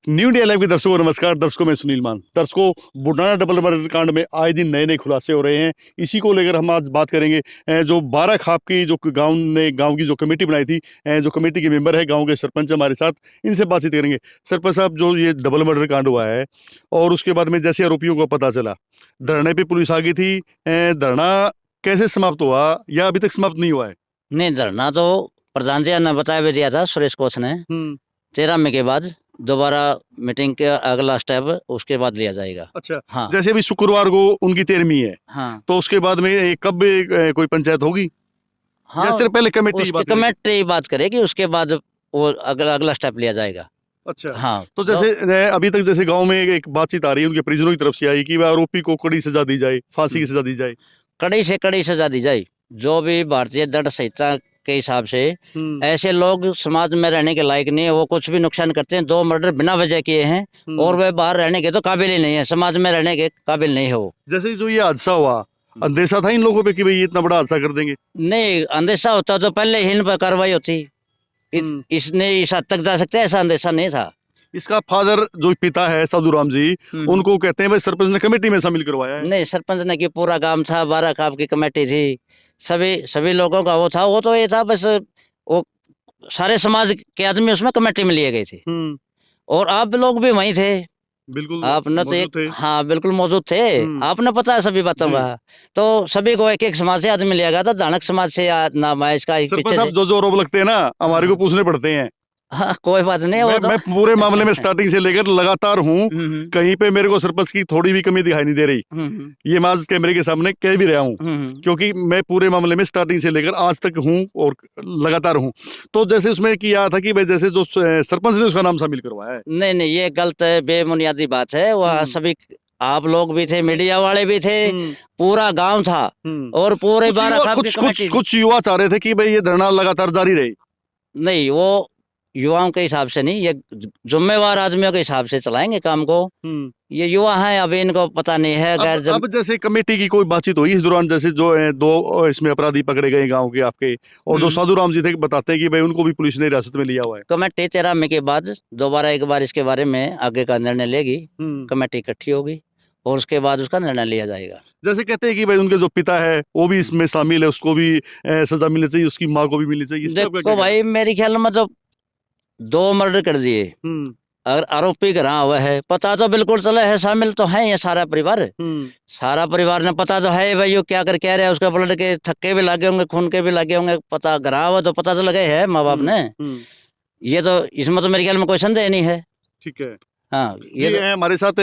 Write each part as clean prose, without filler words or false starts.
New India live के दर्शकों को नमस्कार। दर्शकों में सुनील मान। दर्शकों, बुढ़ाना डबल मर्डर कांड में आए दिन नए नए खुलासे हो रहे हैं। इसी को लेकर हम आज बात करेंगे। जो 12 खाप की जो गांव की जो कमेटी बनाई थी, जो कमेटी के मेंबर है, गांव के सरपंच हमारे साथ, इनसे बातचीत करेंगे। सरपंच साहब, जो ये डबल मर्डर कांड हुआ है और उसके बाद में जैसे आरोपियों को पता चला, धरने पे पुलिस आ गई थी, धरना कैसे समाप्त हुआ या अभी तक समाप्त नहीं हुआ है? नहीं, धरना तो प्रधान जी ने बताया भी दिया था, सुरेश कोच ने। 13 मई के बाद दोबारा मीटिंग के अगला स्टेप उसके बाद लिया जाएगा। अच्छा। हाँ जैसे अभी शुक्रवार को उनकी 13वीं है, हाँ तो उसके बाद में कब कोई पंचायत होगी या हाँ, सिर्फ पहले कमेटी की उसकी बात करेंगे? कमेटी बात करेगी, उसके बाद वो अगला अगला स्टेप लिया जाएगा। अच्छा। हाँ तो जैसे अभी तक जैसे गांव में एक बातचीत आ रही है उनके परिजनों की तरफ से आई कि वह आरोपी को कड़ी सजा दी जाए, फांसी की सजा दी जाए। कड़ी से कड़ी सजा दी जाए। जो भी भारतीय दंड संहिता के हिसाब से ऐसे लोग समाज में रहने के लायक नहीं है। वो कुछ भी नुकसान करते हैं, 2 मर्डर बिना वजह किए हैं और वे बाहर रहने के तो काबिल ही नहीं है, समाज में रहने के काबिल नहीं है वो। जैसे जो ये हादसा हुआ, अंदेशा था इन लोगों पे कि भाई ये इतना बड़ा हादसा कर देंगे? नहीं, अंदेशा होता तो पहले ही इन पर कार्रवाई होती। इसने इस हद तक जा सकते हैं, ऐसा अंदेशा नहीं था। इसका फादर जो पिता है साधु राम जी, उनको कहते हैं भाई सरपंच ने कमेटी में शामिल करवाया है। नहीं, सरपंच ने की पूरा काम था, 12 खाप की कमेटी थी, सभी लोगों का वो था। वो तो ये था बस, वो सारे समाज के आदमी उसमें कमेटी में लिए गए थे और आप लोग भी वहीं थे। बिल्कुल आपने तो मौजूद थे। हाँ बिल्कुल मौजूद थे। आपने पता है सभी बातों का। तो सभी को एक एक समाज से आदमी लिया गया था। धानक समाज से नाम है इसका, सरपंच पीछे साहब, से। जो आरोप लगते हैं ना, हमारे को पूछने पड़ते हैं। हाँ, कोई बात नहीं। वो तो मैं पूरे मामले में स्टार्टिंग से लेकर लगातार हूँ। कहीं पे मेरे को सरपंच की थोड़ी भी कमी दिखाई नहीं दे रही। ये मैं आज कैमरे के सामने कह भी रहा हूँ, क्योंकि मैं पूरे मामले में स्टार्टिंग से लेकर आज तक हूँ और लगातार हूँ। तो जैसे उसमें किया था कि भाई जैसे जो सरपंच ने उसका नाम शामिल करवाया है। नहीं, ये गलत है, बेबुनियादी बात है। वहाँ सभी आप लोग भी थे, मीडिया वाले भी थे, पूरा गांव था और पूरे 12 खाप की कमेटी थी। कुछ युवा चाह रहे थे कि भाई ये धरना लगातार जारी रहे। नहीं, वो युवाओं के हिसाब से नहीं, ये जिम्मेवार आदमियों के हिसाब से चलाएंगे काम को। ये युवा हैं, अभी इनको पता नहीं है। अब जैसे कमेटी की कोई बातचीत हुई इस दौरान, जैसे जो दो इसमें अपराधी पकड़े गए गांव के आपके, और जो साधु राम जी थे, बताते हैं कि भाई उनको भी पुलिस ने हिरासत में लिया हुआ है। कमेटी 13 मई के बाद दोबारा एक बार इसके बारे में आगे का निर्णय लेगी। कमेटी इकट्ठी होगी और उसके बाद उसका निर्णय लिया जाएगा। जैसे कहते हैं कि भाई उनके जो पिता है वो भी इसमें शामिल है, उसको भी सजा मिलनी चाहिए, उसकी माँ को भी मिलनी चाहिए। देखो भाई, मेरे ख्याल में तो 2 मर्डर कर दिए, अगर आरोपी रहा हुआ है, पता तो बिल्कुल चला है, शामिल तो है ये सारा परिवार। सारा परिवार ने पता तो है भाई वो क्या कर कह रहे हैं। उसका ब्लड के थक्के भी लगे होंगे, खून के भी लगे होंगे, पता गरा हुआ तो पता तो लगे है माँ बाप ने। ये तो इसमें तो मेरे ख्याल में कोई संदेह नहीं है। ठीक है। हाँ, ये है हमारे साथ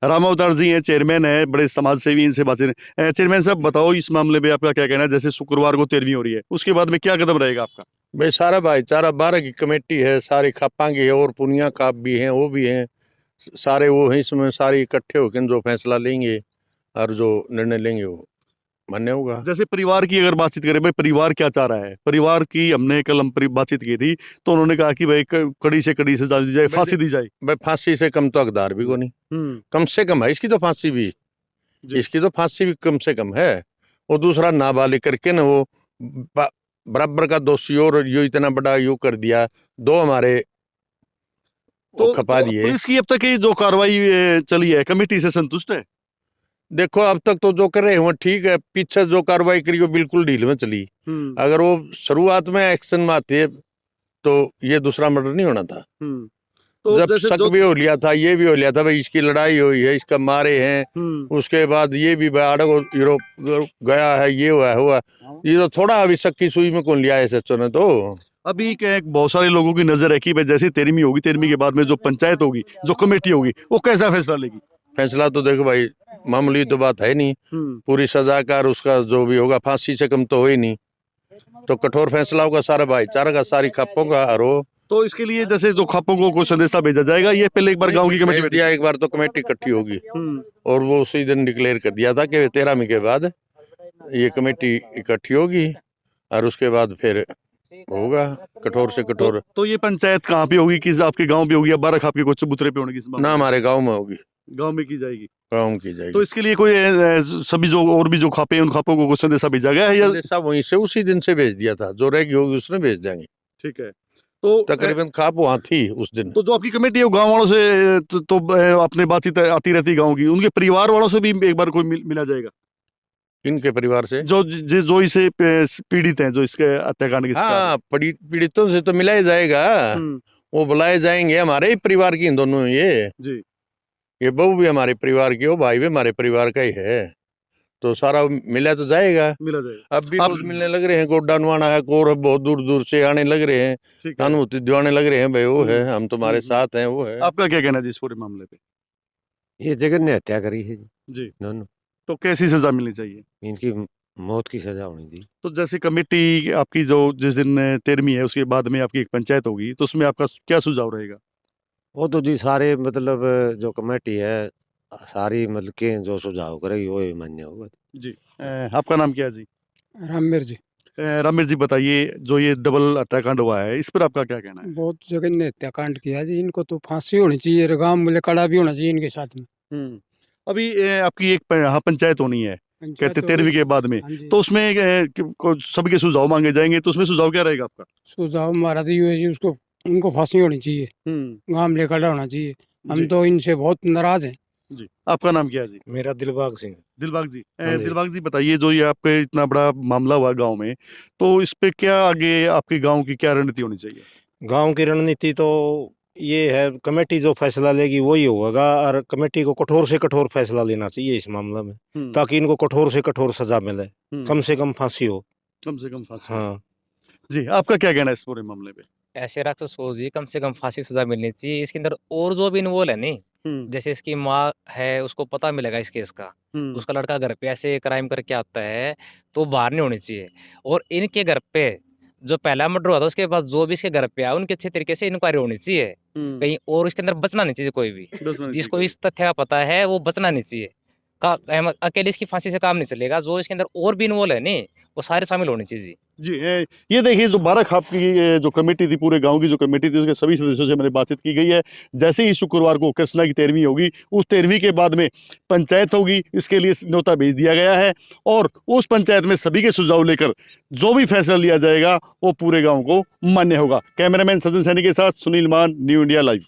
राम अवतार जी हैं, चेयरमैन है, बड़े समाज सेवी, इनसे बातें। चेयरमैन साहब, बताओ इस मामले में आपका क्या कहना है? जैसे शुक्रवार को 13वीं हो रही है, उसके बाद में क्या कदम रहेगा आपका? भाई सारा भाईचारा 12 की कमेटी है, सारी खापा की है और पुनिया खाप भी हैं, वो भी हैं सारे। वो हैं इसमें सारे इकट्ठे होकर जो फैसला लेंगे और जो निर्णय लेंगे वो मान्य होगा। जैसे परिवार की अगर बातचीत करें, भाई परिवार क्या चाह रहा है? परिवार की हमने कल बातचीत की थी, तो उन्होंने कहा कि भाई कड़ी से कड़ी सजा दी जाए, फांसी दी जाए। भाई फांसी से कम तो हकदार भी को नहीं, कम से कम है इसकी तो फांसी भी, इसकी तो फांसी भी कम से कम है। वो दूसरा नाबालिग करके ना वो बराबर का दोषी और यो इतना बड़ा यो कर दिया, 2 हमारे तो खपा दिए। पुलिस की अब तक की जो कार्रवाई चली है, कमेटी से संतुष्ट है? देखो अब तक तो जो कर रहे हैं ठीक है, पीछे जो कार्रवाई करी वो बिल्कुल ढील में चली। अगर वो शुरुआत में एक्शन में आती है तो ये दूसरा मर्डर नहीं होना था। तो जब शक भी हो लिया था, ये भी हो लिया था भाई इसकी लड़ाई हुई है, इसका मारे हैं, उसके बाद ये भी आड़क यूरोप गया है, ये हुआ ये तो थोड़ा अभी शक की सुई में कौन लिया है सच्चों ने। तो अभी क्या बहुत सारे लोगों की नजर है कि भाई जैसे 13वीं होगी, 13वीं के बाद में जो पंचायत होगी, जो कमेटी होगी, वो कैसा फैसला लेगी? फैसला तो देखो भाई, मामूली तो बात है नहीं, पूरी सजा का और उसका जो भी होगा फांसी से कम तो हो ही नहीं, तो कठोर फैसला होगा सारा भाईचारा का, सारी खापों का। और तो इसके लिए जैसे जो खापों को संदेशा भेजा जाएगा, ये पहले एक बार गांव की कमेटी दिया, एक बार तो कमेटी इकट्ठी होगी और वो उसी दिन डिक्लेयर कर दिया था कि 13 मई के बाद ये कमेटी इकट्ठी होगी और उसके बाद फिर होगा कठोर से कठोर। तो ये पंचायत कहाँ पे होगी? किस आपके गांव पे होगी या 12 खाप के कुछ चबूतरे पे होगी? ना, हमारे गांव में होगी, गांव में की जाएगी, गांव में की जाएगी। तो इसके लिए कोई सभी जो और भी जो खापे हैं, उन खापों को संदेशा भेजा गया है या संदेशा वहीं से उसी दिन से भेज दिया था, जो रहेगी होगी उसने भेज देंगे। ठीक है। तो तकरीबन खाप वहाँ थी उस दिन। तो जो आपकी कमेटी है वो गांव वालों से अपने बातचीत आती रहती है गांव की, उनके परिवार वालों से भी एक बार कोई मिला जाएगा इनके परिवार से जो इसे पीड़ित हैं, जो इसके हत्याकांड के शिकार हैं। हाँ, पीड़ितों से तो मिला ही जाएगा। वो बुलाए जाएंगे, हमारे ही परिवार की इन दोनों जी ये बहू भी हमारे परिवार की, वो भाई भी हमारे परिवार का ही है, तो सारा मिला तो जाएगा। मिला जाएगा। अब भी कुछ मिलने लग रहे हैं, गोड्डा नवाना है, और बहुत दूर दूर से आने लग रहे हैं, ठीक है। अनुभूति दिवाने लग रहे हैं, भाई वो है, हम तुम्हारे साथ हैं, वो है। आपका क्या कहना है जी इस पूरे मामले पे? ये जगन ने हत्या करी है जी, दोनों, तो कैसी सजा मिलनी चाहिए? इनकी मौत की सजा होनी थी। तो जैसे कमेटी आपकी जो जिस दिन 13वीं है उसके बाद में आपकी एक पंचायत होगी, तो उसमें आपका क्या सुझाव रहेगा? वो तो जी सारे मतलब जो कमेटी है सारी मतलब के जो सुझाव करेगी वो ही मान्य होगा। जी आपका नाम क्या है जी? रामवीर जी। रामीर जी बताइए, जो ये डबल हत्याकांड हुआ है इस पर आपका क्या कहना है? बहुत जघन्य हत्याकांड किया जी, इनको तो फांसी होनी चाहिए, गांव में कड़ा भी होना चाहिए इनके साथ में। अभी आपकी एक यहाँ पंचायत होनी है कहते पंचायत 13वीं के बाद में, हाँ जी। तो उसमें सभी के सुझाव मांगे जाएंगे, तो उसमें सुझाव क्या रहेगा आपका? सुझाव हमारा तो ये है जी, उसको उनको फांसी होनी चाहिए, गांव में कड़ा होना चाहिए। जी। हम तो इनसे बहुत नाराज हैं। जी आपका नाम क्या है जी? मेरा दिलबाग सिंह। दिलबाग जी। हाँ जी। दिलबाग जी बताइए, जो ये आपके इतना बड़ा मामला हुआ गांव में, तो इस पे क्या आगे आपके गांव की क्या रणनीति होनी चाहिए? गांव की रणनीति तो ये है, कमेटी जो फैसला लेगी वही होगा, और कमेटी को कठोर से कठोर फैसला लेना चाहिए इस मामले में, ताकि इनको कठोर से कठोर सजा मिले, कम से कम फांसी हो। कम से कम फांसी। हाँ जी आपका क्या कहना है इस पूरे मामले पे? ऐसे राक्षस सोच जी, कम से कम फांसी की सजा मिलनी चाहिए। इसके अंदर और जो भी इन्वॉल्व है नहीं, जैसे इसकी माँ है, उसको पता मिलेगा इस केस का, उसका लड़का घर पे ऐसे क्राइम करके आता है, तो बाहर नहीं होनी चाहिए। और इनके घर पे जो पहला मर्डर हुआ था, उसके बाद जो भी इसके घर पे आया, उनके अच्छे तरीके से इंक्वायरी होनी चाहिए कहीं, और इसके अंदर बचना नहीं चाहिए कोई भी। जिसको इस तथ्य का पता है वो बचना नहीं चाहिए। अकेले इसकी फांसी से काम नहीं चलेगा, जो इसके अंदर और भी इन्वॉल्व है नहीं, वो सारे शामिल होने चाहिए जी। जी ये देखिए, जो 12 खाप की जो कमेटी थी, पूरे गांव की जो कमेटी थी, उसके सभी सदस्यों से मैंने बातचीत की गई है। जैसे ही शुक्रवार को कृष्णा की 13वीं होगी, उस 13वीं के बाद में पंचायत होगी, इसके लिए न्योता भेज दिया गया है, और उस पंचायत में सभी के सुझाव लेकर जो भी फैसला लिया जाएगा वो पूरे गाँव को मान्य होगा। कैमरामैन सचिन सैनी के साथ सुनील मान, न्यू इंडिया लाइव।